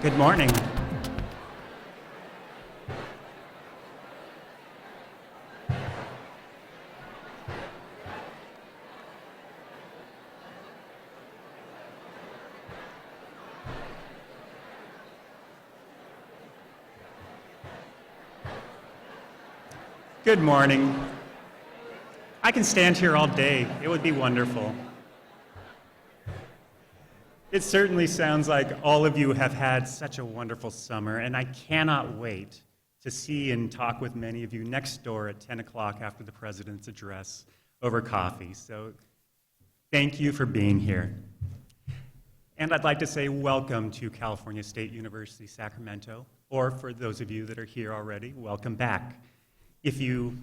Good morning. Good morning. I can stand here all day. It would be wonderful. It certainly sounds like all of you have had such a wonderful summer, and I cannot wait to see and talk with many of you next door at 10 o'clock after the President's address over coffee. So thank you for being here. And I'd like to say welcome to California State University, Sacramento, or for those of you that are here already, welcome back. If you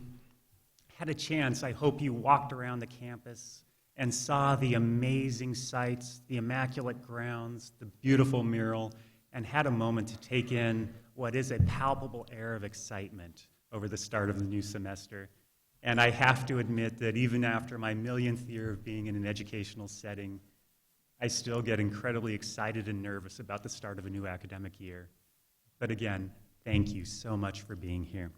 had a chance, I hope you walked around the campus and saw the amazing sights, the immaculate grounds, the beautiful mural, and had a moment to take in what is a palpable air of excitement over the start of the new semester. And I have to admit that even after my millionth year of being in an educational setting, I still get incredibly excited and nervous about the start of a new academic year. But again, thank you so much for being here.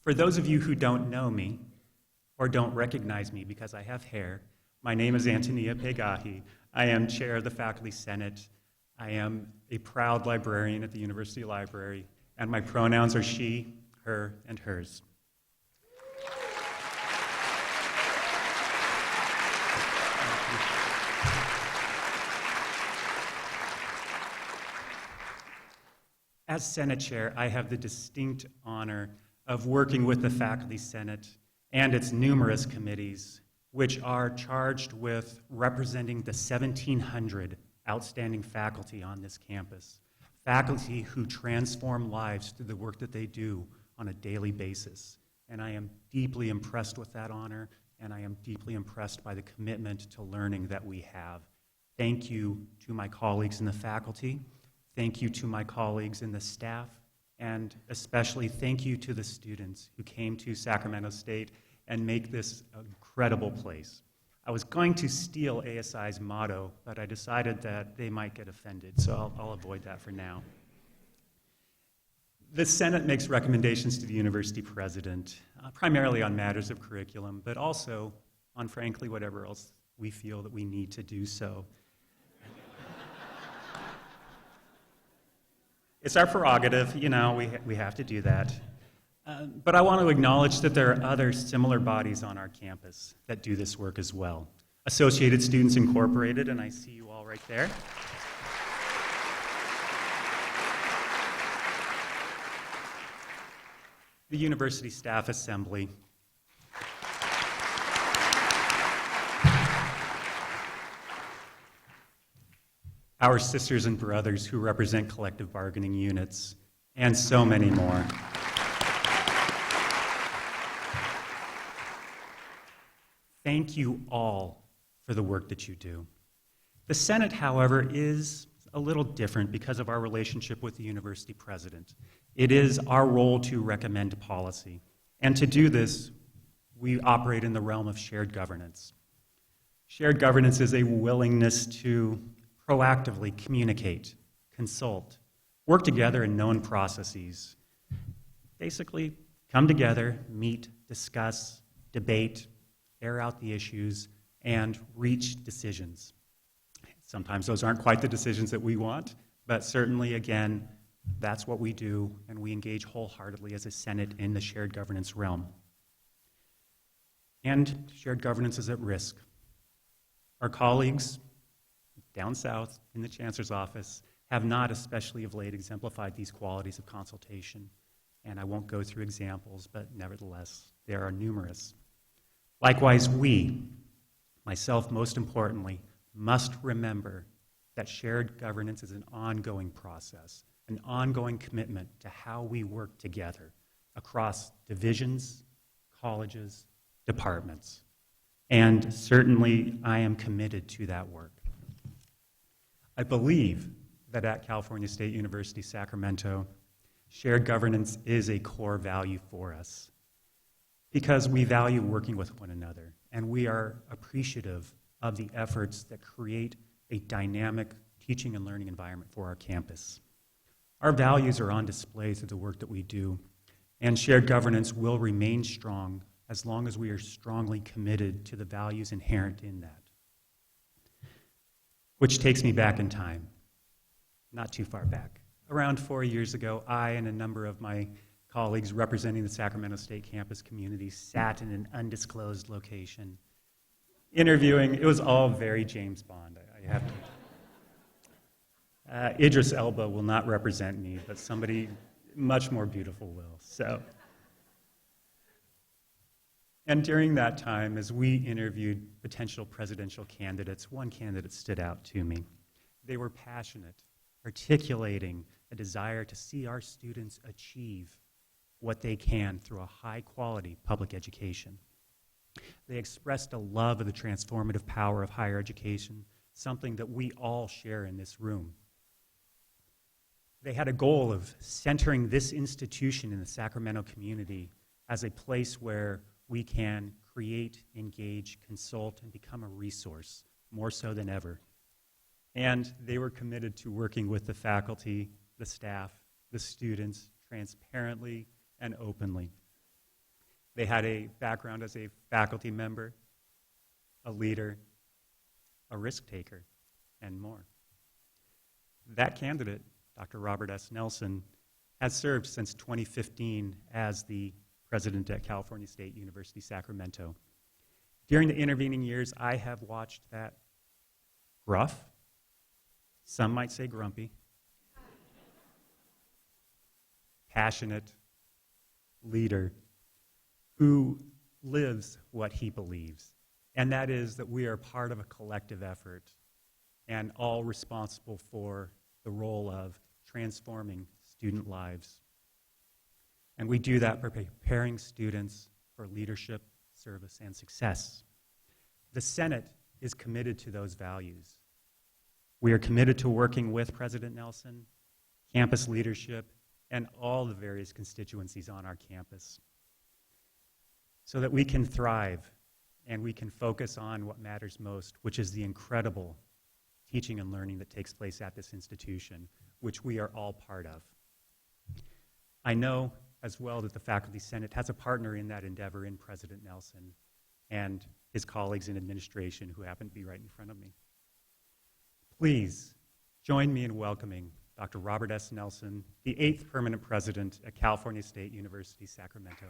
For those of you who don't know me or don't recognize me because I have hair, my name is Antonia Pegahi. I am chair of the Faculty Senate. I am a proud librarian at the University Library, and my pronouns are she, her, and hers. As Senate Chair, I have the distinct honor of working with the Faculty Senate and its numerous committees, which are charged with representing the 1,700 outstanding faculty on this campus, faculty who transform lives through the work that they do on a daily basis. And I am deeply impressed with that honor, and I am deeply impressed by the commitment to learning that we have. Thank you to my colleagues in the faculty. Thank you to my colleagues in the staff. And especially thank you to the students who came to Sacramento State and make this an incredible place. I was going to steal ASI's motto, but I decided that they might get offended, so I'll avoid that for now. The Senate makes recommendations to the university president, primarily on matters of curriculum, but also on, frankly, whatever else we feel that we need to do so. It's our prerogative, you know, we have to do that. But I want to acknowledge that there are other similar bodies on our campus that do this work as well. Associated Students Incorporated, and I see you all right there. The University Staff Assembly. Our sisters and brothers who represent collective bargaining units, and so many more. Thank you all for the work that you do. The Senate, however, is a little different because of our relationship with the university president. It is our role to recommend policy. And to do this, we operate in the realm of shared governance. Shared governance is a willingness to proactively communicate, consult, work together in known processes. Basically, come together, meet, discuss, debate, air out the issues, and reach decisions. Sometimes those aren't quite the decisions that we want, but certainly, again, that's what we do, and we engage wholeheartedly as a Senate in the shared governance realm. And shared governance is at risk. Our colleagues down south in the Chancellor's office have not, especially of late, exemplified these qualities of consultation. And I won't go through examples, but nevertheless, there are numerous. Likewise, we, myself most importantly, must remember that shared governance is an ongoing process, an ongoing commitment to how we work together across divisions, colleges, departments. And certainly, I am committed to that work. I believe that at California State University, Sacramento, shared governance is a core value for us because we value working with one another, and we are appreciative of the efforts that create a dynamic teaching and learning environment for our campus. Our values are on display through the work that we do, and shared governance will remain strong as long as we are strongly committed to the values inherent in that. Which takes me back in time, not too far back. Around 4 years ago, I and a number of my colleagues representing the Sacramento State campus community sat in an undisclosed location, interviewing. It was all very James Bond, I have to. Idris Elba will not represent me, but somebody much more beautiful will. And during that time, as we interviewed potential presidential candidates, one candidate stood out to me. They were passionate, articulating a desire to see our students achieve what they can through a high-quality public education. They expressed a love of the transformative power of higher education, something that we all share in this room. They had a goal of centering this institution in the Sacramento community as a place where we can create, engage, consult, and become a resource, more so than ever. And they were committed to working with the faculty, the staff, the students, transparently and openly. They had a background as a faculty member, a leader, a risk taker, and more. That candidate, Dr. Robert S. Nelsen, has served since 2015 as the president at California State University, Sacramento. During the intervening years, I have watched that gruff, some might say grumpy, passionate leader who lives what he believes, and that is that we are part of a collective effort and all responsible for the role of transforming student lives. And we do that by preparing students for leadership, service, and success. The Senate is committed to those values. We are committed to working with President Nelsen, campus leadership, and all the various constituencies on our campus so that we can thrive and we can focus on what matters most, which is the incredible teaching and learning that takes place at this institution, which we are all part of. I know as well that the Faculty Senate has a partner in that endeavor in President Nelsen and his colleagues in administration who happen to be right in front of me. Please join me in welcoming Dr. Robert S. Nelsen, the 8th permanent president at California State University, Sacramento.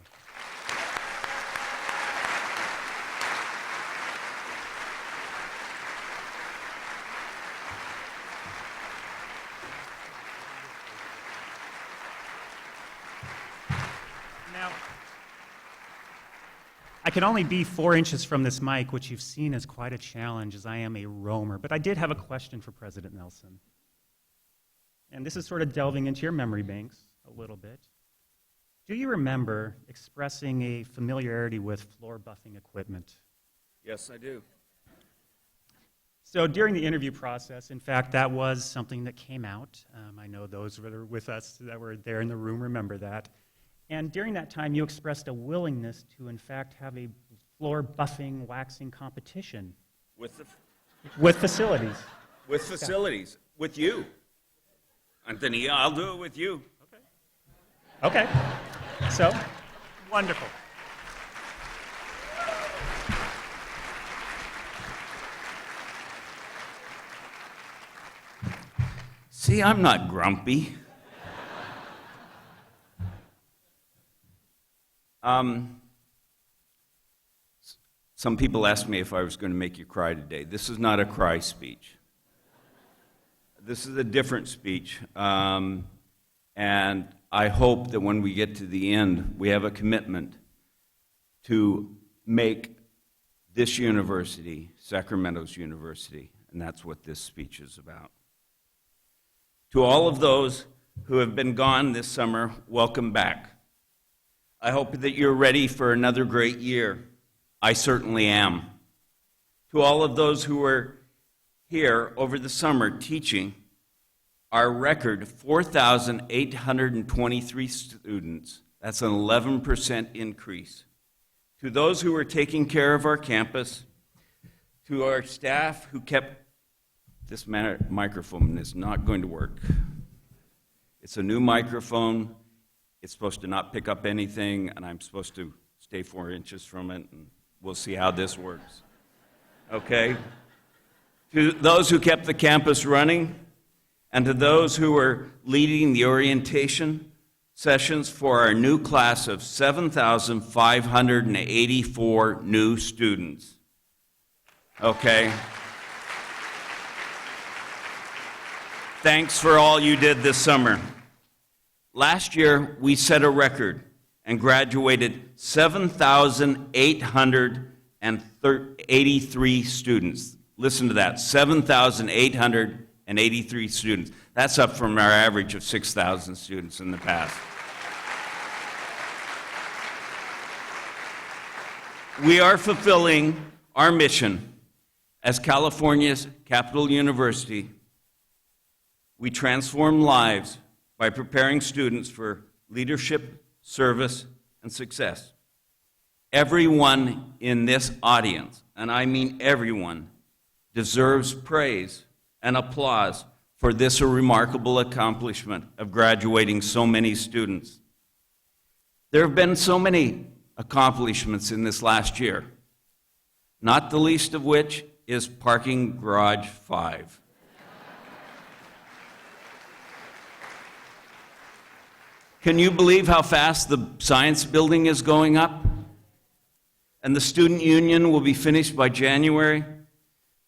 Now, I can only be 4 inches from this mic, which you've seen as quite a challenge as I am a roamer, but I did have a question for President Nelsen. And this is sort of delving into your memory banks a little bit. Do you remember expressing a familiarity with floor buffing equipment? Yes, I do. So during the interview process, in fact, that was something that came out. I know those that are with us that were there in the room remember that. And during that time, you expressed a willingness to, in fact, have a floor buffing, waxing competition. With facilities. With facilities. With you. Anthony, I'll do it with you. Okay. So, wonderful. See, I'm not grumpy. Some people asked me if I was going to make you cry today. This is not a cry speech. This is a different speech. And I hope that when we get to the end, we have a commitment to make this university Sacramento's university. And that's what this speech is about. To all of those who have been gone this summer, welcome back. I hope that you're ready for another great year. I certainly am. To all of those who were here over the summer teaching, our record 4,823 students, that's an 11% increase. To those who were taking care of our campus, to our staff who kept this microphone is not going to work. It's a new microphone. It's supposed to not pick up anything, and I'm supposed to stay 4 inches from it, and we'll see how this works. Okay? To those who kept the campus running, and to those who are leading the orientation sessions for our new class of 7,584 new students. Okay? Thanks for all you did this summer. Last year, we set a record and graduated 7,883 students. Listen to that, 7,883 students. That's up from our average of 6,000 students in the past. We are fulfilling our mission as California's capital university. We transform lives by preparing students for leadership, service, and success. Everyone in this audience, and I mean everyone, deserves praise and applause for this remarkable accomplishment of graduating so many students. There have been so many accomplishments in this last year, not the least of which is Parking Garage 5. Can you believe how fast the science building is going up? And the student union will be finished by January.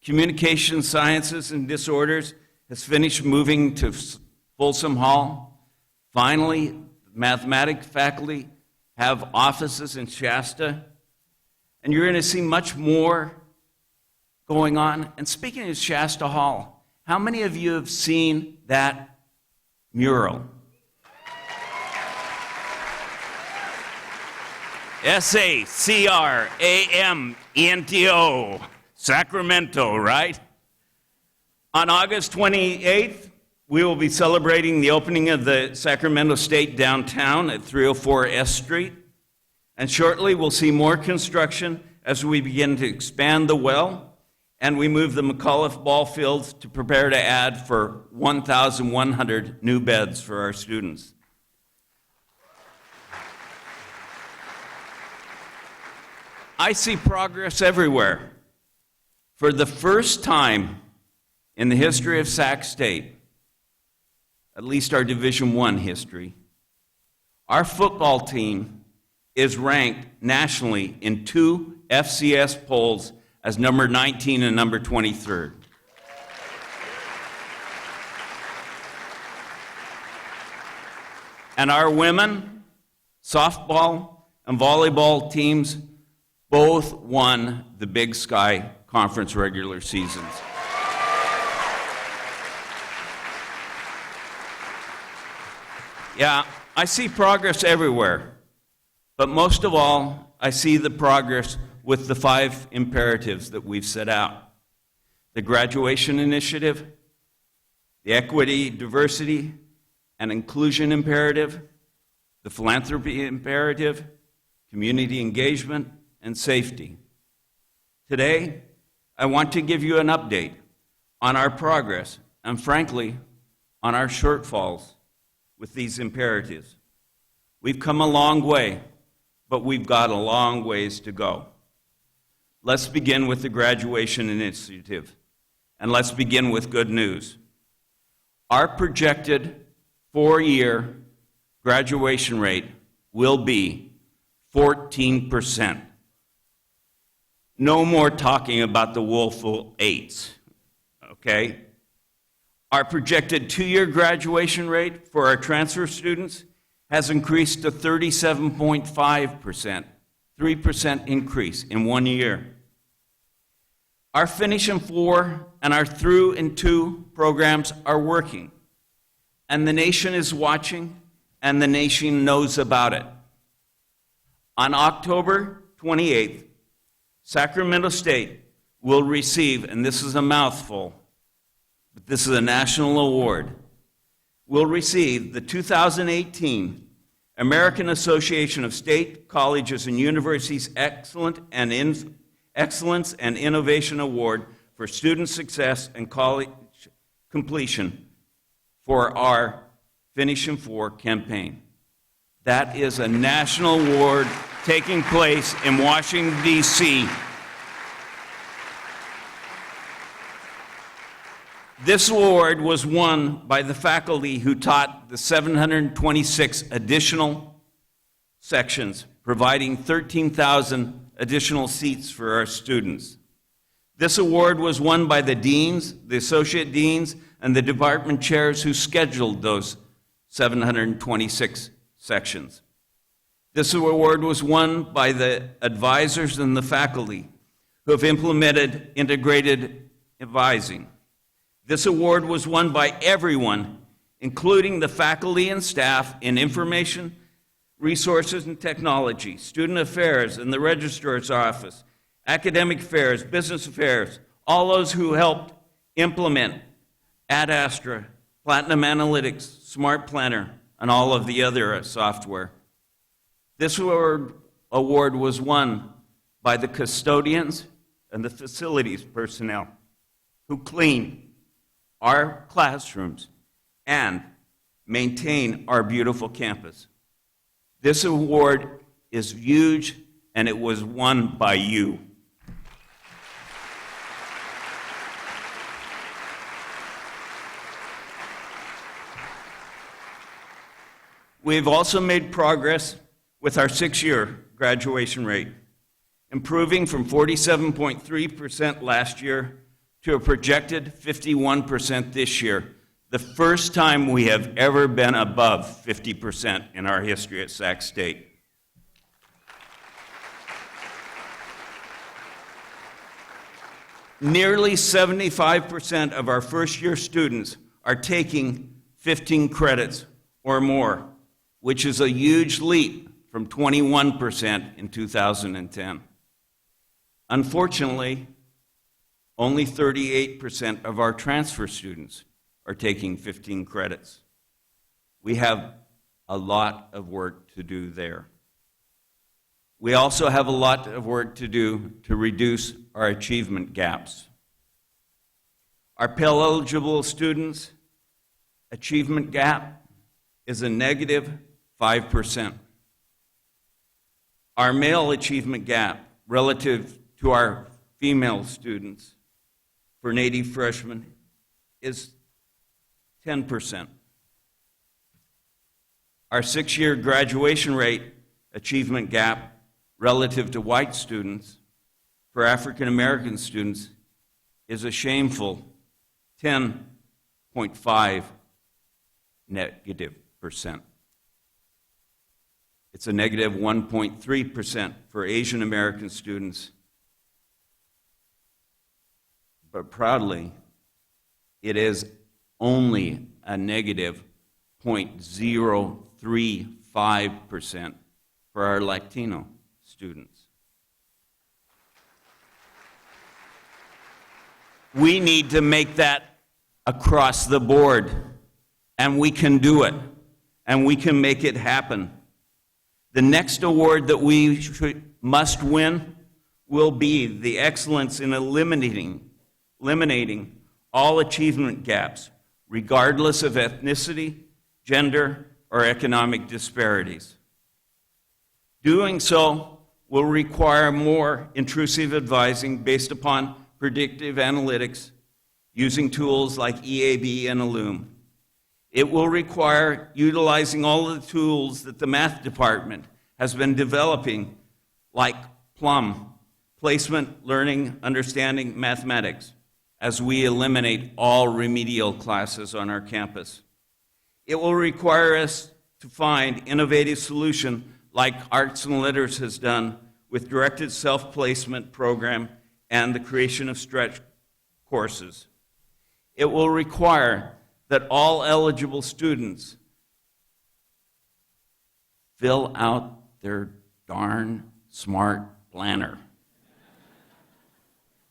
Communication sciences and disorders has finished moving to Folsom Hall. Finally, mathematics faculty have offices in Shasta. And you're going to see much more going on. And speaking of Shasta Hall, how many of you have seen that mural? Sacramento, Sacramento, right? On August 28th, we will be celebrating the opening of the Sacramento State downtown at 304 S Street. And shortly, we'll see more construction as we begin to expand the well, and we move the McAuliffe ball fields to prepare to add for 1,100 new beds for our students. I see progress everywhere. For the first time in the history of Sac State, at least our Division I history, our football team is ranked nationally in 2 FCS polls as number 19 and number 23rd. And our women, softball, and volleyball teams both won the Big Sky Conference regular seasons. Yeah, I see progress everywhere, but most of all, I see the progress with the 5 imperatives that we've set out. The graduation initiative, the equity, diversity, and inclusion imperative, the philanthropy imperative, community engagement, and safety. Today, I want to give you an update on our progress and, frankly, on our shortfalls with these imperatives. We've come a long way, but we've got a long ways to go. Let's begin with the graduation initiative, and let's begin with good news. Our projected 4-year graduation rate will be 14%. No more talking about the woeful 8s, okay? Our projected 2-year graduation rate for our transfer students has increased to 37.5%, 3% increase in 1 year. Our Finish in 4 and our Through in 2 programs are working, and the nation is watching, and the nation knows about it. On October 28th, Sacramento State will receive, and this is a mouthful, but this is a national award, will receive the 2018 American Association of State Colleges and Universities Excellence and Innovation Award for Student Success and College completion for our Finish in 4 campaign. That is a national award taking place in Washington, D.C. This award was won by the faculty who taught the 726 additional sections, providing 13,000 additional seats for our students. This award was won by the deans, the associate deans, and the department chairs who scheduled those 726 sections. This award was won by the advisors and the faculty who have implemented integrated advising. This award was won by everyone, including the faculty and staff in information, resources and technology, student affairs and the registrar's office, academic affairs, business affairs, all those who helped implement Ad Astra, Platinum Analytics, Smart Planner, and all of the other software. This award was won by the custodians and the facilities personnel who clean our classrooms and maintain our beautiful campus. This award is huge, and it was won by you. We've also made progress with our 6-year graduation rate, improving from 47.3% last year to a projected 51% this year, the first time we have ever been above 50% in our history at Sac State. Nearly 75% of our first-year students are taking 15 credits or more, which is a huge leap from 21% in 2010. Unfortunately, only 38% of our transfer students are taking 15 credits. We have a lot of work to do there. We also have a lot of work to do to reduce our achievement gaps. Our Pell-eligible students' achievement gap is a negative 5%. Our male achievement gap relative to our female students for Native freshmen is 10%. Our 6-year graduation rate achievement gap relative to white students for African American students is a shameful 10.5 negative percent. It's a negative 1.3% for Asian American students. But proudly, it is only a negative 0.035% for our Latino students. We need to make that across the board, and we can do it, and we can make it happen. The next award that we must win will be the excellence in eliminating all achievement gaps, regardless of ethnicity, gender, or economic disparities. Doing so will require more intrusive advising based upon predictive analytics using tools like EAB and Illum. It will require utilizing all of the tools that the math department has been developing, like Plum, Placement, Learning, Understanding, Mathematics, as we eliminate all remedial classes on our campus. It will require us to find innovative solutions like Arts and Letters has done with directed self-placement program and the creation of stretch courses. It will require that all eligible students fill out their darn smart planner.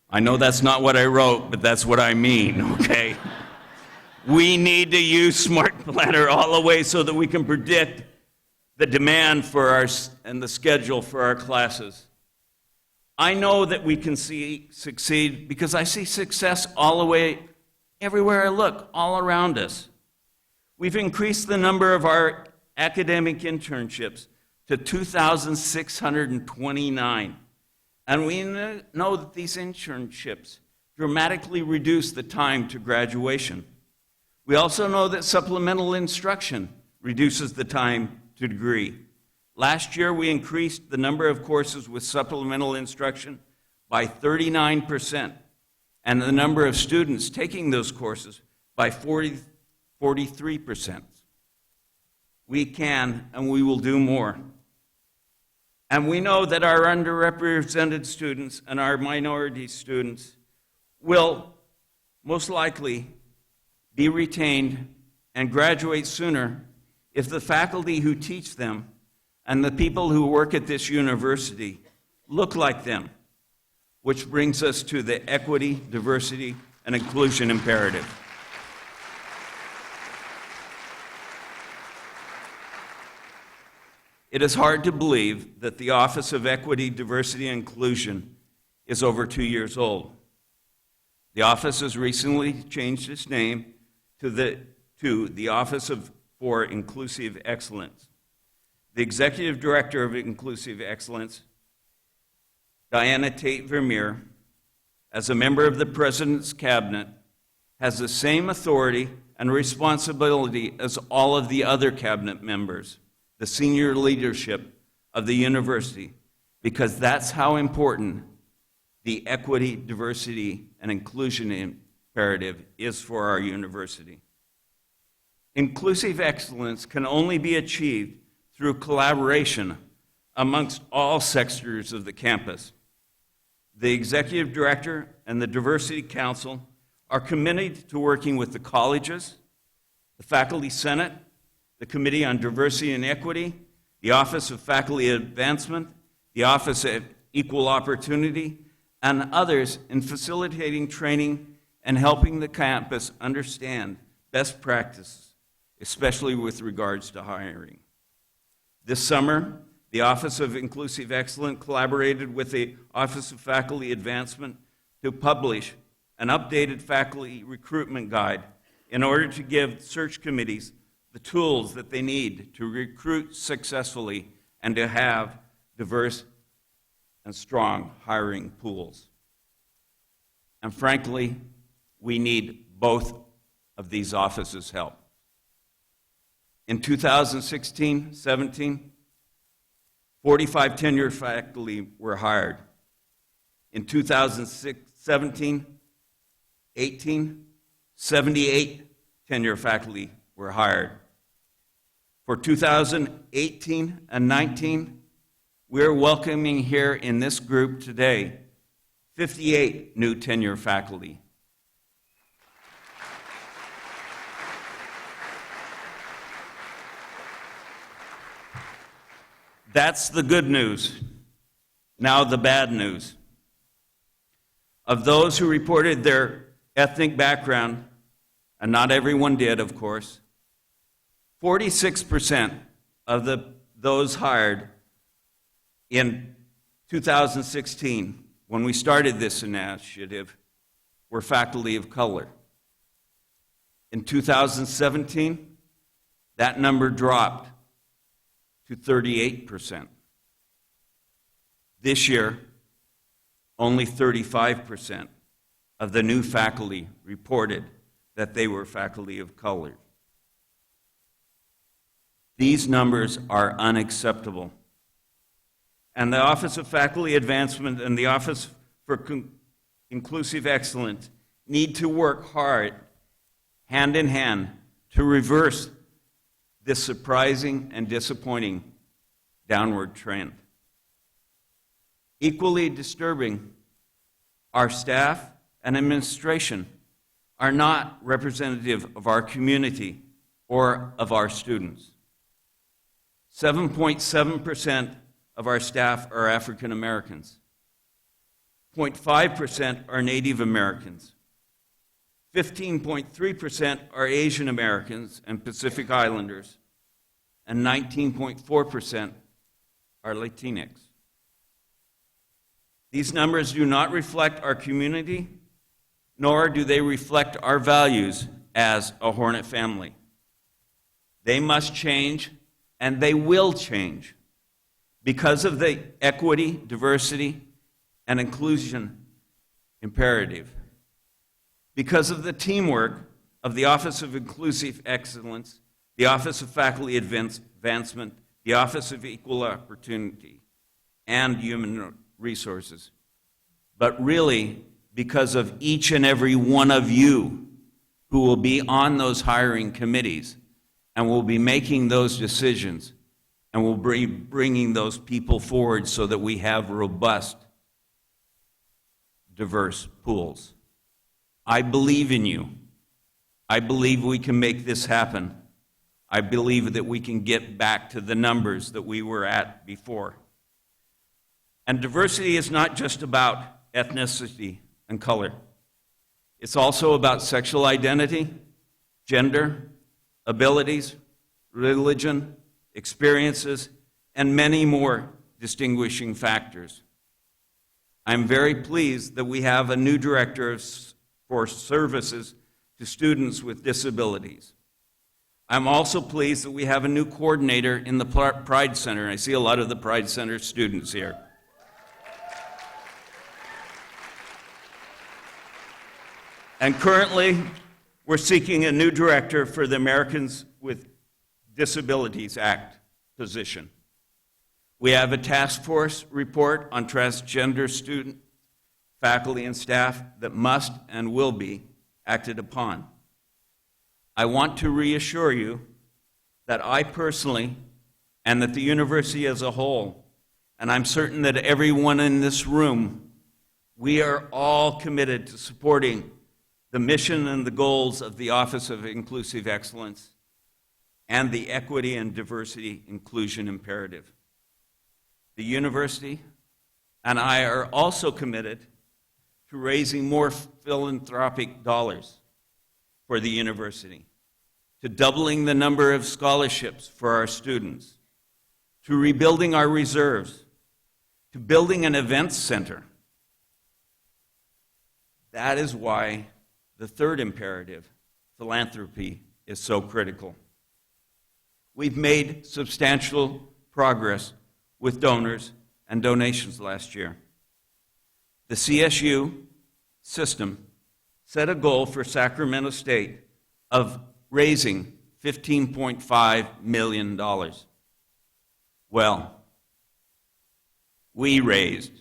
I know that's not what I wrote, but that's what I mean, okay? We need to use Smart Planner all the way so that we can predict the demand for our and the schedule for our classes. I know that we can succeed because I see success all the way everywhere I look, all around us. We've increased the number of our academic internships to 2,629. And we know that these internships dramatically reduce the time to graduation. We also know that supplemental instruction reduces the time to degree. Last year, we increased the number of courses with supplemental instruction by 39%, and the number of students taking those courses by 43%. We can and we will do more. And we know that our underrepresented students and our minority students will most likely be retained and graduate sooner if the faculty who teach them and the people who work at this university look like them, which brings us to the equity, diversity, and inclusion imperative. It is hard to believe that the Office of Equity, Diversity, and Inclusion is over 2 years old. The office has recently changed its name to the Office for Inclusive Excellence. The Executive Director of Inclusive Excellence, Diana Tate Vermeer, as a member of the President's Cabinet, has the same authority and responsibility as all of the other Cabinet members, the senior leadership of the university, because that's how important the equity, diversity, and inclusion imperative is for our university. Inclusive excellence can only be achieved through collaboration amongst all sectors of the campus. The Executive Director and the Diversity Council are committed to working with the colleges, the Faculty Senate, the Committee on Diversity and Equity, the Office of Faculty Advancement, the Office of Equal Opportunity, and others in facilitating training and helping the campus understand best practices, especially with regards to hiring. This summer, the Office of Inclusive Excellence collaborated with the Office of Faculty Advancement to publish an updated faculty recruitment guide in order to give search committees the tools that they need to recruit successfully and to have diverse and strong hiring pools. And frankly, we need both of these offices' help. In 2016-17, 45 tenured faculty were hired. In 2017-18, 78 tenured faculty were hired. For 2018 and 19, we're welcoming here in this group today 58 new tenure faculty. That's the good news. Now the bad news. Of those who reported their ethnic background, and not everyone did, of course, 46% of those hired in 2016, when we started this initiative, were faculty of color. In 2017, that number dropped to 38%. This year, only 35% of the new faculty reported that they were faculty of color. These numbers are unacceptable. And the Office of Faculty Advancement and the Office for Inclusive Excellence need to work hard, hand in hand, to reverse this surprising and disappointing downward trend. Equally disturbing, our staff and administration are not representative of our community or of our students. 7.7% of our staff are African Americans. 0.5% are Native Americans. 15.3% are Asian Americans and Pacific Islanders. And 19.4% are Latinx. These numbers do not reflect our community, nor do they reflect our values as a Hornet family. They must change, and they will change because of the equity, diversity, and inclusion imperative, because of the teamwork of the Office of Inclusive Excellence, the Office of Faculty Advancement, the Office of Equal Opportunity, and Human Resources, but really because of each and every one of you who will be on those hiring committees and will be making those decisions and will be bringing those people forward so that we have robust, diverse pools. I believe in you. I believe we can make this happen. I believe that we can get back to the numbers that we were at before. And diversity is not just about ethnicity and color. It's also about sexual identity, gender, abilities, religion, experiences, and many more distinguishing factors. I'm very pleased that we have a new director for services to students with disabilities. I'm also pleased that we have a new coordinator in the Pride Center. I see a lot of the Pride Center students here. And currently, we're seeking a new director for the Americans with Disabilities Act position. We have a task force report on transgender student, faculty, and staff that must and will be acted upon. I want to reassure you that I personally, and that the university as a whole, and I'm certain that everyone in this room, we are all committed to supporting the mission and the goals of the Office of Inclusive Excellence and the equity and diversity inclusion imperative. The university and I are also committed to raising more philanthropic dollars for the university, to doubling the number of scholarships for our students, to rebuilding our reserves, to building an events center. That is why the third imperative, philanthropy, is so critical. We've made substantial progress with donors and donations last year. The CSU system set a goal for Sacramento State of raising $15.5 million. Well, we raised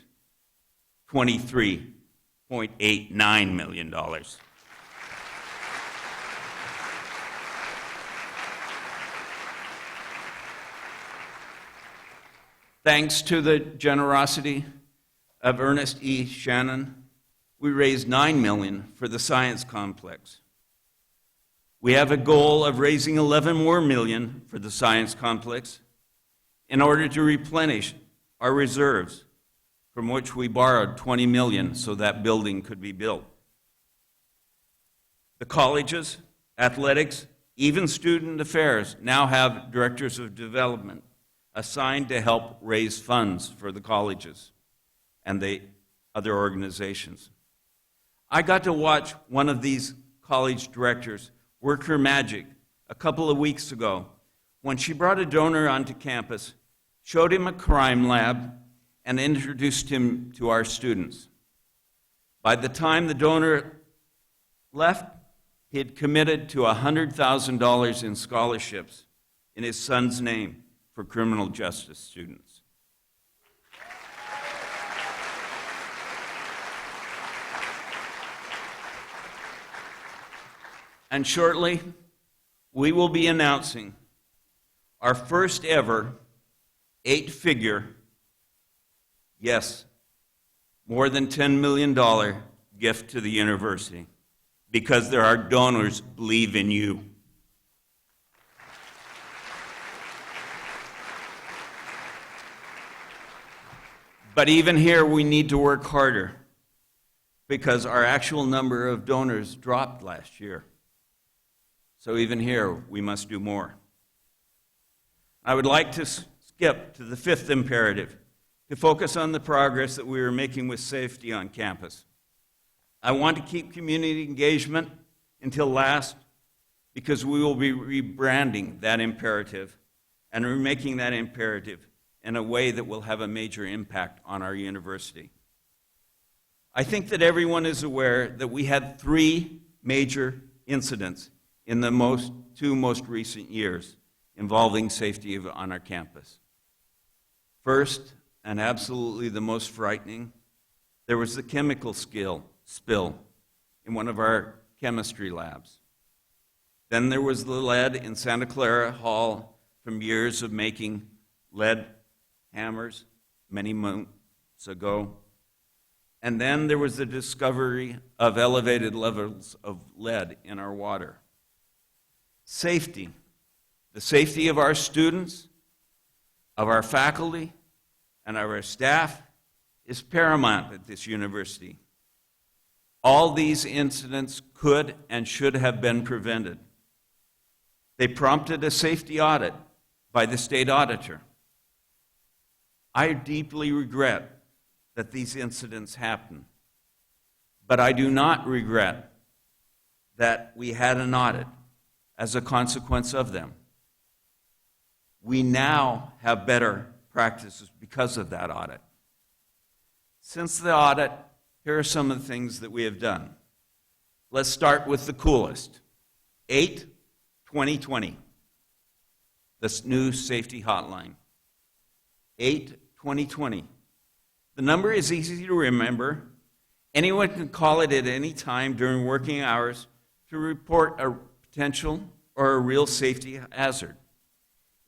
$23.89 million. Thanks to the generosity of Ernest E. Shannon, we raised $9 million for the science complex. We have a goal of raising $11 more million for the science complex in order to replenish our reserves, from which we borrowed $20 million so that building could be built. The colleges, athletics, even student affairs now have directors of development assigned to help raise funds for the colleges and the other organizations. I got to watch one of these college directors work her magic a couple of weeks ago when she brought a donor onto campus, showed him a crime lab, and introduced him to our students. By the time the donor left, he had committed to $100,000 in scholarships in his son's name for criminal justice students. And shortly, we will be announcing our first ever 8-figure, yes, more than $10 million gift to the university, because there are donors believe in you. But even here, we need to work harder because our actual number of donors dropped last year. So even here, we must do more. I would like to skip to the fifth imperative, to focus on the progress that we are making with safety on campus. I want to keep community engagement until last because we will be rebranding that imperative and remaking that imperative in a way that will have a major impact on our university. I think that everyone is aware that we had 3 major incidents in the 2 most recent years involving safety on our campus. First, and absolutely the most frightening, there was the chemical spill in one of our chemistry labs. Then there was the lead in Santa Clara Hall from years of making lead hammers many months ago. And then there was the discovery of elevated levels of lead in our water. Safety, the safety of our students, of our faculty, and of our staff is paramount at this university. All these incidents could and should have been prevented. They prompted a safety audit by the state auditor. I deeply regret that these incidents happened, but I do not regret that we had an audit as a consequence of them. We now have better practices because of that audit. Since the audit, here are some of the things that we have done. Let's start with the coolest. 8-2020, this new safety hotline. 8-2020. The number is easy to remember. Anyone can call it at any time during working hours to report a potential or a real safety hazard.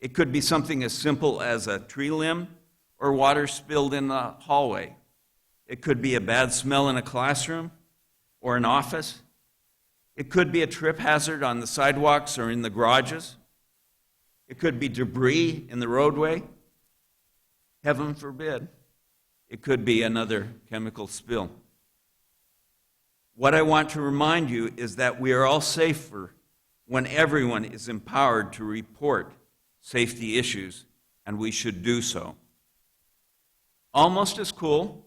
It could be something as simple as a tree limb or water spilled in the hallway. It could be a bad smell in a classroom or an office. It could be a trip hazard on the sidewalks or in the garages. It could be debris in the roadway. Heaven forbid, it could be another chemical spill. What I want to remind you is that we are all safer when everyone is empowered to report safety issues, and we should do so. Almost as cool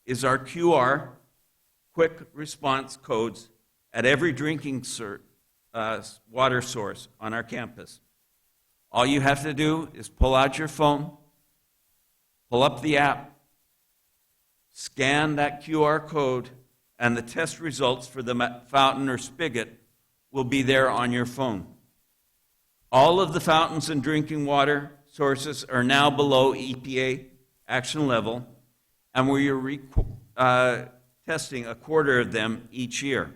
is our QR, quick response codes, at every drinking water source on our campus. All you have to do is pull out your phone, pull up the app, scan that QR code, and the test results for the fountain or spigot will be there on your phone. All of the fountains and drinking water sources are now below EPA action level, and we are testing a quarter of them each year.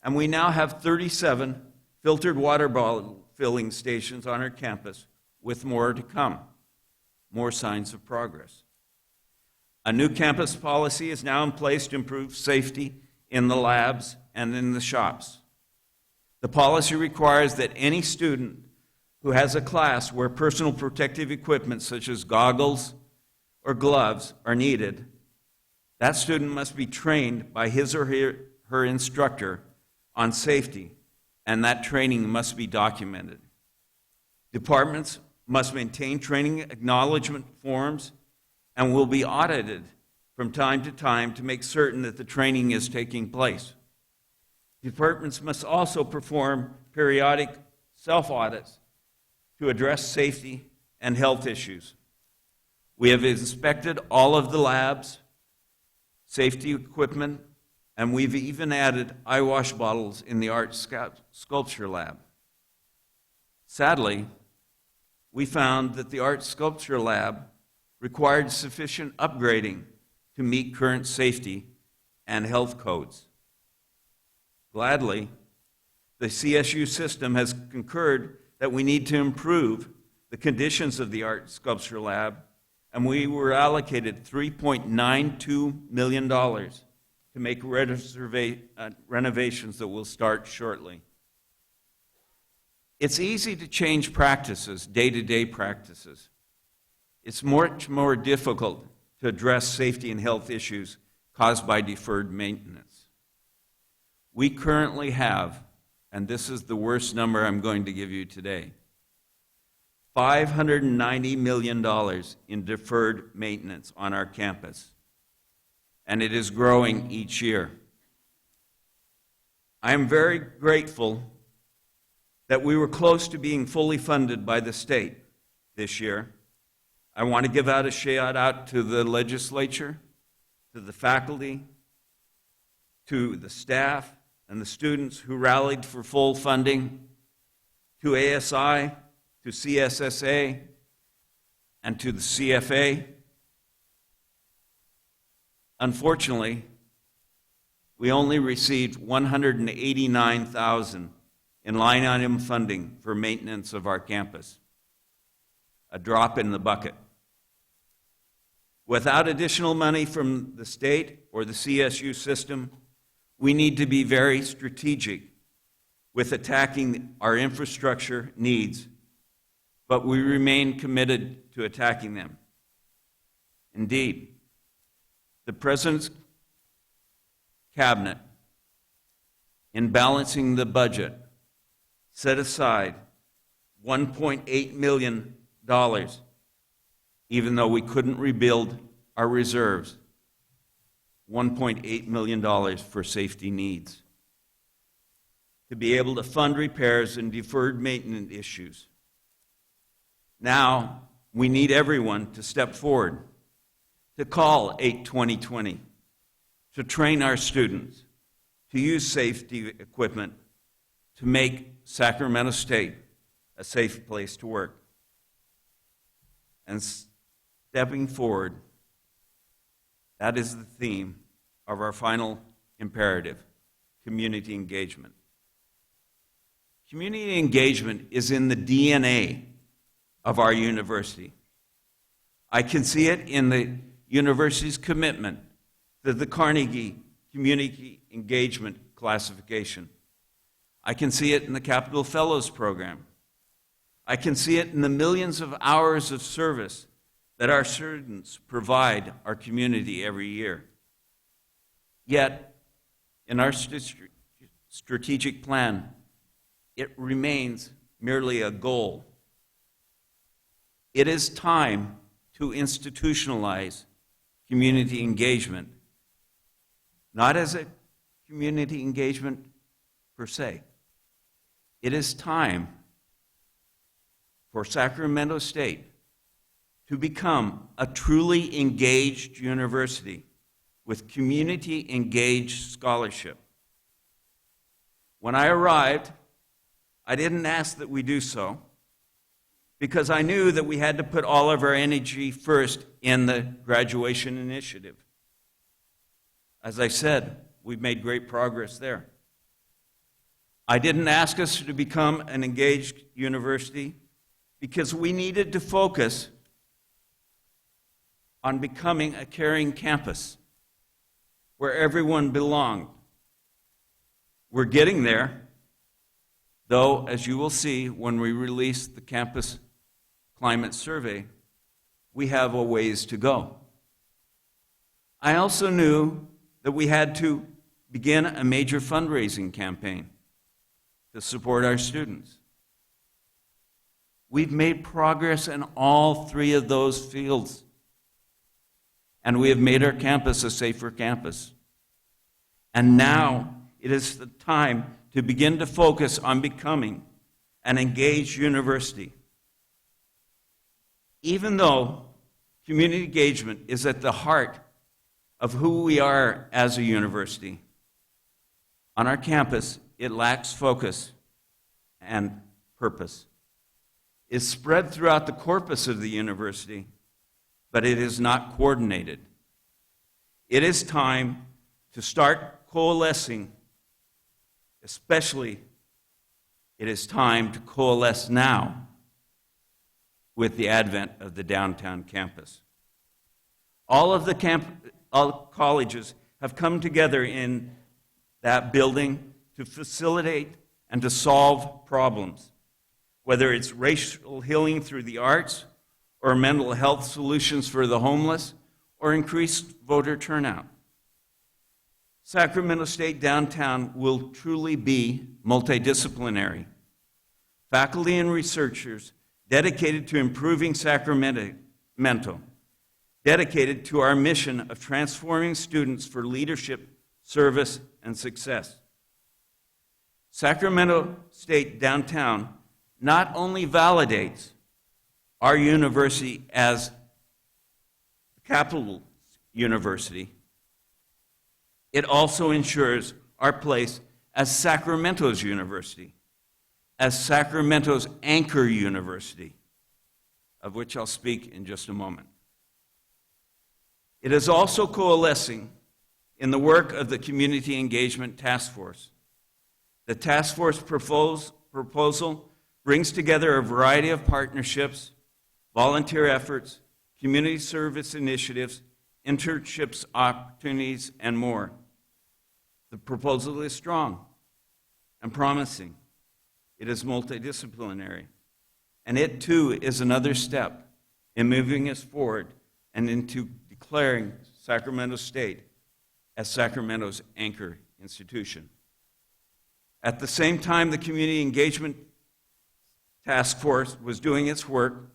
And we now have 37 filtered water bottle filling stations on our campus, with more to come. More signs of progress. A new campus policy is now in place to improve safety in the labs and in the shops. The policy requires that any student who has a class where personal protective equipment such as goggles or gloves are needed, that student must be trained by his or her instructor on safety, and that training must be documented. Departments must maintain training acknowledgement forms and will be audited from time to time to make certain that the training is taking place. Departments must also perform periodic self-audits to address safety and health issues. We have inspected all of the labs, safety equipment, and we've even added eyewash bottles in the art sculpture lab. Sadly, we found that the art sculpture lab required sufficient upgrading to meet current safety and health codes. Gladly, the CSU system has concurred that we need to improve the conditions of the art sculpture lab, and we were allocated $3.92 million to make renovations that will start shortly. It's easy to change practices, day-to-day practices. It's much more difficult to address safety and health issues caused by deferred maintenance. We currently have, and this is the worst number I'm going to give you today, $590 million in deferred maintenance on our campus. and it is growing each year. I am very grateful that we were close to being fully funded by the state this year. I want to give out a shout out to the legislature, to the faculty, to the staff and the students who rallied for full funding, to ASI, to CSSA, and to the CFA. Unfortunately, we only received $189,000 in line item funding for maintenance of our campus, a drop in the bucket. Without additional money from the state or the CSU system, we need to be very strategic with attacking our infrastructure needs, but we remain committed to attacking them. Indeed, the President's Cabinet, in balancing the budget, set aside $1.8 million, even though we couldn't rebuild our reserves, $1.8 million for safety needs, to be able to fund repairs and deferred maintenance issues. Now, we need everyone to step forward, to call 8-20-20, to train our students, to use safety equipment, to make Sacramento State a safe place to work. And stepping forward, that is the theme of our final imperative, community engagement. Community engagement is in the DNA of our university. I can see it in the university's commitment to the Carnegie Community Engagement Classification. I can see it in the Capital Fellows Program. I can see it in the millions of hours of service that our students provide our community every year. Yet, in our strategic plan, it remains merely a goal. It is time to institutionalize community engagement, not as a community engagement per se. It is time for Sacramento State to become a truly engaged university with community engaged scholarship. When I arrived, I didn't ask that we do so because I knew that we had to put all of our energy first in the graduation initiative. As I said, we've made great progress there. I didn't ask us to become an engaged university because we needed to focus on becoming a caring campus where everyone belonged. We're getting there, though, as you will see when we release the campus climate survey, we have a ways to go. I also knew that we had to begin a major fundraising campaign to support our students. We've made progress in all three of those fields, and we have made our campus a safer campus. And now it is the time to begin to focus on becoming an engaged university. Even though community engagement is at the heart of who we are as a university, on our campus, it lacks focus and purpose. It's spread throughout the corpus of the university, but it is not coordinated. It is time to start coalescing, especially it is time to coalesce now with the advent of the downtown campus. All of the colleges have come together in that building to facilitate and to solve problems, whether it's racial healing through the arts, or mental health solutions for the homeless, or increased voter turnout. Sacramento State Downtown will truly be multidisciplinary. Faculty and researchers dedicated to improving Sacramento dedicated to our mission of transforming students for leadership, service, and success. Sacramento State Downtown not only validates our university as the capital university, it also ensures our place as Sacramento's university, as Sacramento's anchor university, of which I'll speak in just a moment. It is also coalescing in the work of the Community Engagement Task Force. The task force proposal brings together a variety of partnerships, volunteer efforts, community service initiatives, internships opportunities, and more. The proposal is strong and promising. It is multidisciplinary. And it, too, is another step in moving us forward and into declaring Sacramento State as Sacramento's anchor institution. At the same time the Community Engagement Task Force was doing its work,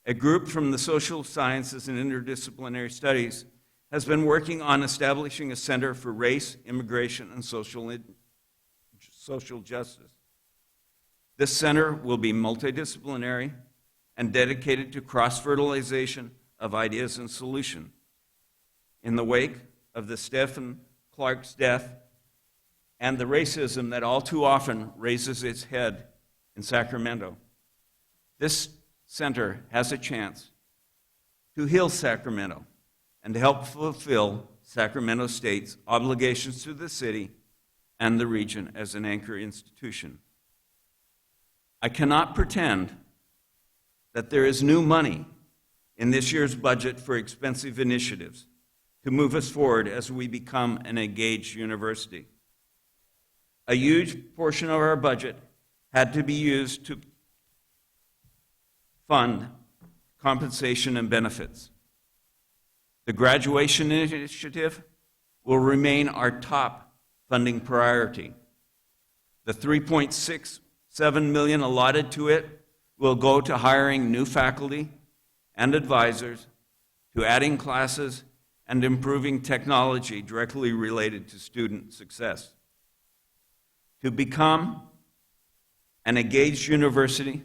a group from the social sciences and interdisciplinary studies has been working on establishing a center for race, immigration, and social justice. This center will be multidisciplinary and dedicated to cross-fertilization of ideas and solutions. In the wake of the Stephen Clark's death and the racism that all too often raises its head in Sacramento, this center has a chance to heal Sacramento and to help fulfill Sacramento State's obligations to the city and the region as an anchor institution. I cannot pretend that there is new money in this year's budget for expensive initiatives to move us forward as we become an engaged university. A huge portion of our budget had to be used to fund compensation and benefits. The graduation initiative will remain our top funding priority. The $3.67 million allotted to it will go to hiring new faculty and advisors, to adding classes, and improving technology directly related to student success. To become an engaged university,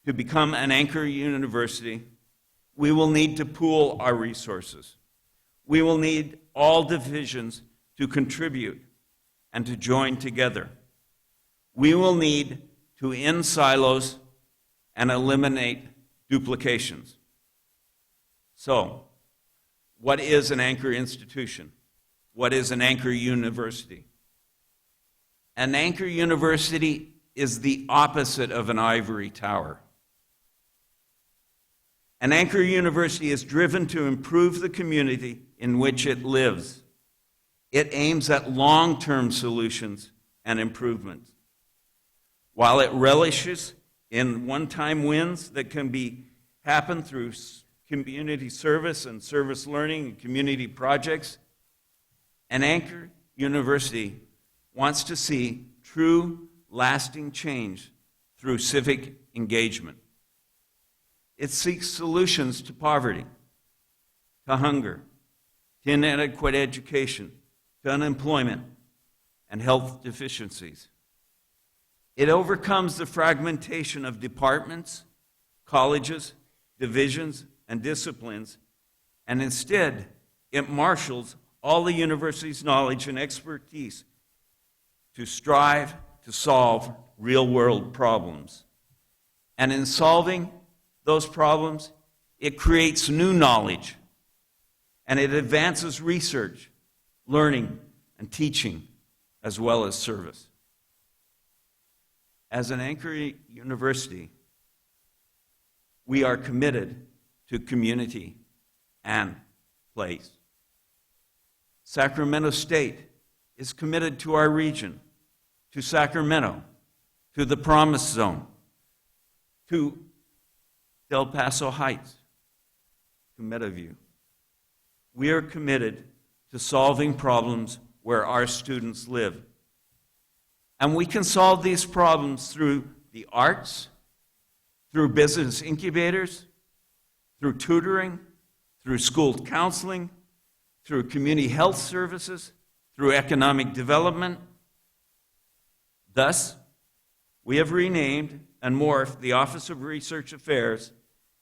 to become an anchor university, we will need to pool our resources. We will need all divisions to contribute and to join together. We will need to end silos and eliminate duplications. So, what is an anchor institution? What is an anchor university? An anchor university is the opposite of an ivory tower. An anchor university is driven to improve the community in which it lives. It aims at long-term solutions and improvements. While it relishes in one-time wins that can happen through community service and service learning and community projects, an anchor university wants to see true, lasting change through civic engagement. It seeks solutions to poverty, to hunger, to inadequate education, to unemployment, and health deficiencies. It overcomes the fragmentation of departments, colleges, divisions, and disciplines, and instead, it marshals all the university's knowledge and expertise to strive to solve real-world problems. And in solving those problems, it creates new knowledge, and it advances research, learning, and teaching, as well as service. As an anchor university, we are committed to community and place. Sacramento State is committed to our region, to Sacramento, to the Promise Zone, to Del Paso Heights, to Meadowview. We are committed to solving problems where our students live. And we can solve these problems through the arts, through business incubators, through tutoring, through school counseling, through community health services, through economic development. Thus, we have renamed and morphed the Office of Research Affairs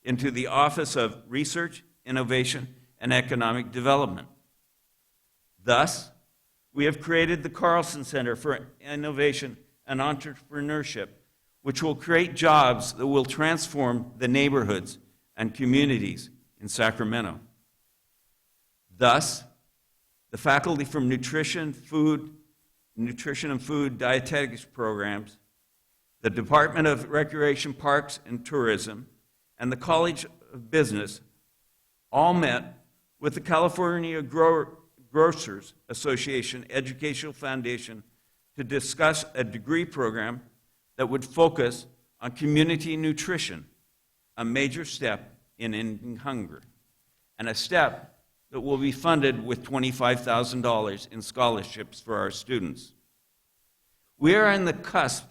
into the Office of Research, Innovation, and Economic Development. Thus, we have created the Carlson Center for Innovation and Entrepreneurship, which will create jobs that will transform the neighborhoods and communities in Sacramento. Thus, the faculty from nutrition and food dietetics programs, the Department of Recreation, Parks, and Tourism, and the College of Business all met with the California Grocers Association Educational Foundation to discuss a degree program that would focus on community nutrition, a major step in ending hunger, and a step that will be funded with $25,000 in scholarships for our students. We are on the cusp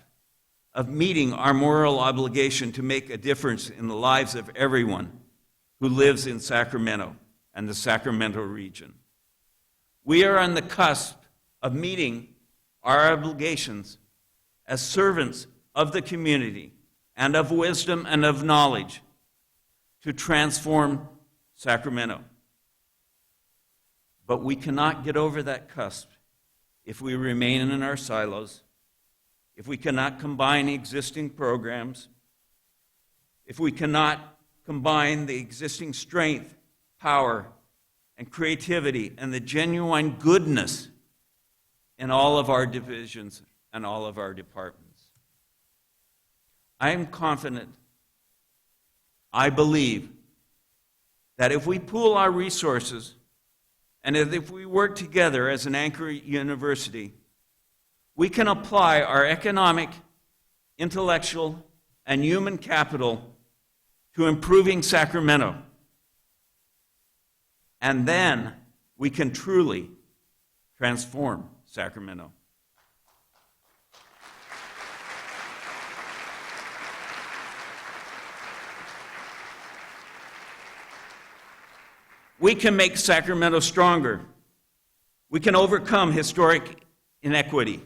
of meeting our moral obligation to make a difference in the lives of everyone who lives in Sacramento and the Sacramento region. We are on the cusp of meeting our obligations as servants of the community and of wisdom and of knowledge to transform Sacramento. But we cannot get over that cusp if we remain in our silos, if we cannot combine existing programs, if we cannot combine the existing strength, power, and creativity and the genuine goodness in all of our divisions and all of our departments. I am confident, I believe, that if we pool our resources and if we work together as an anchor university, we can apply our economic, intellectual, and human capital to improving Sacramento. And then we can truly transform Sacramento. We can make Sacramento stronger. We can overcome historic inequity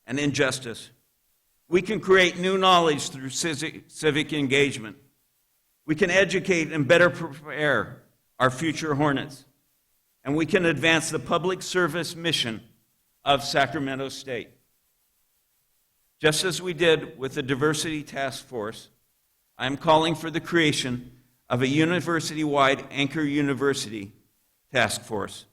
and injustice. We can create new knowledge through civic engagement. We can educate and better prepare our future Hornets. And we can advance the public service mission of Sacramento State. Just as we did with the Diversity Task Force, I am calling for the creation of a university-wide anchor university task force.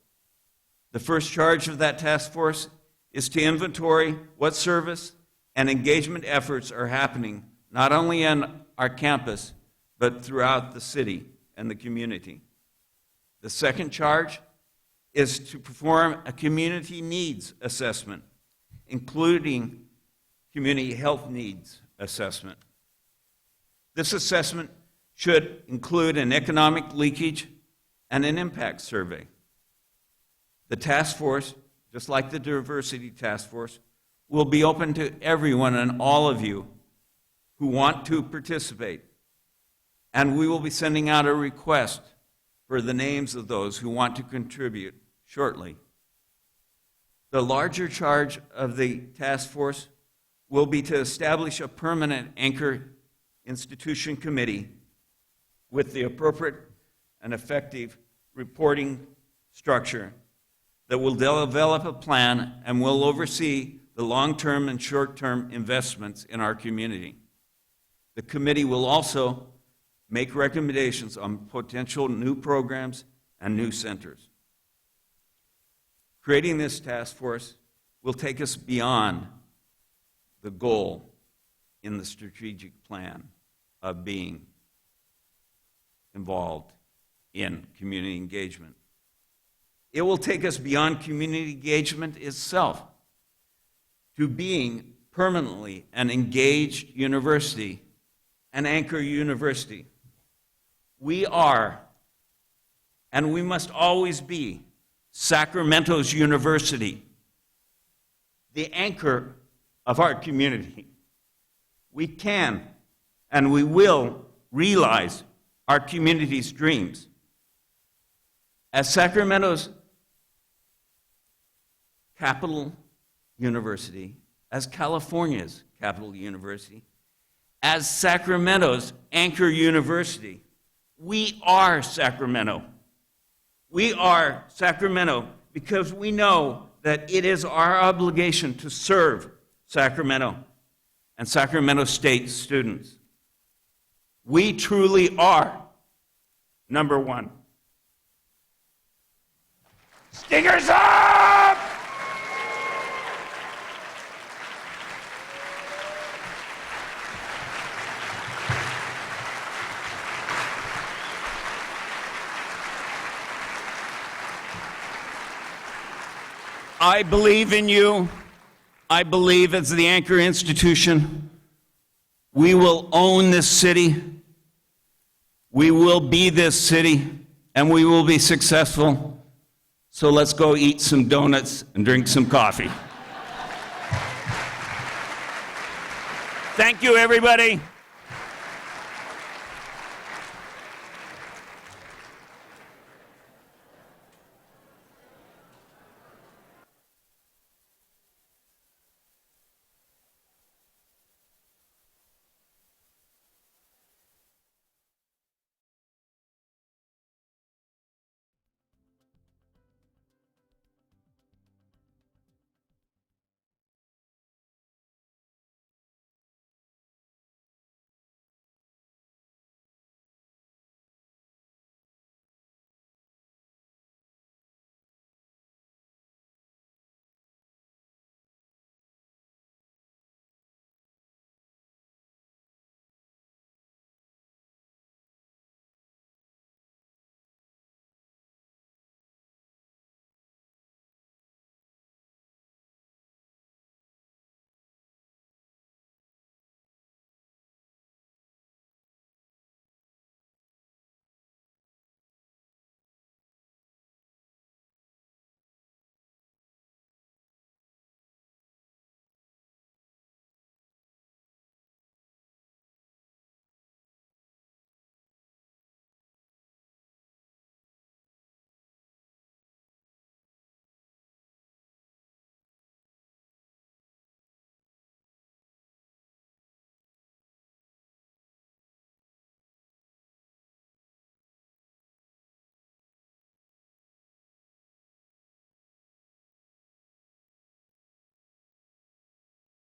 The first charge of that task force is to inventory what service and engagement efforts are happening not only on our campus, but throughout the city and the community. The second charge is to perform a community needs assessment, including community health needs assessment. This assessment should include an economic leakage and an impact survey. The task force, just like the diversity task force, will be open to everyone and all of you who want to participate. And we will be sending out a request for the names of those who want to contribute shortly. The larger charge of the task force will be to establish a permanent anchor institution committee with the appropriate and effective reporting structure that will develop a plan and will oversee the long-term and short-term investments in our community. The committee will also make recommendations on potential new programs and new centers. Creating this task force will take us beyond the goal in the strategic plan of being involved in community engagement. It will take us beyond community engagement itself to being permanently an engaged university, an anchor university. We are, and we must always be, Sacramento's university, the anchor of our community. We can and we will realize our community's dreams. As Sacramento's capital university, as California's capital university, as Sacramento's anchor university, we are Sacramento. We are Sacramento because we know that it is our obligation to serve Sacramento and Sacramento State students. We truly are number one. Stingers up! I believe in you. I believe as the anchor institution, we will own this city. We will be this city, and we will be successful. So let's go eat some donuts and drink some coffee. Thank you, everybody.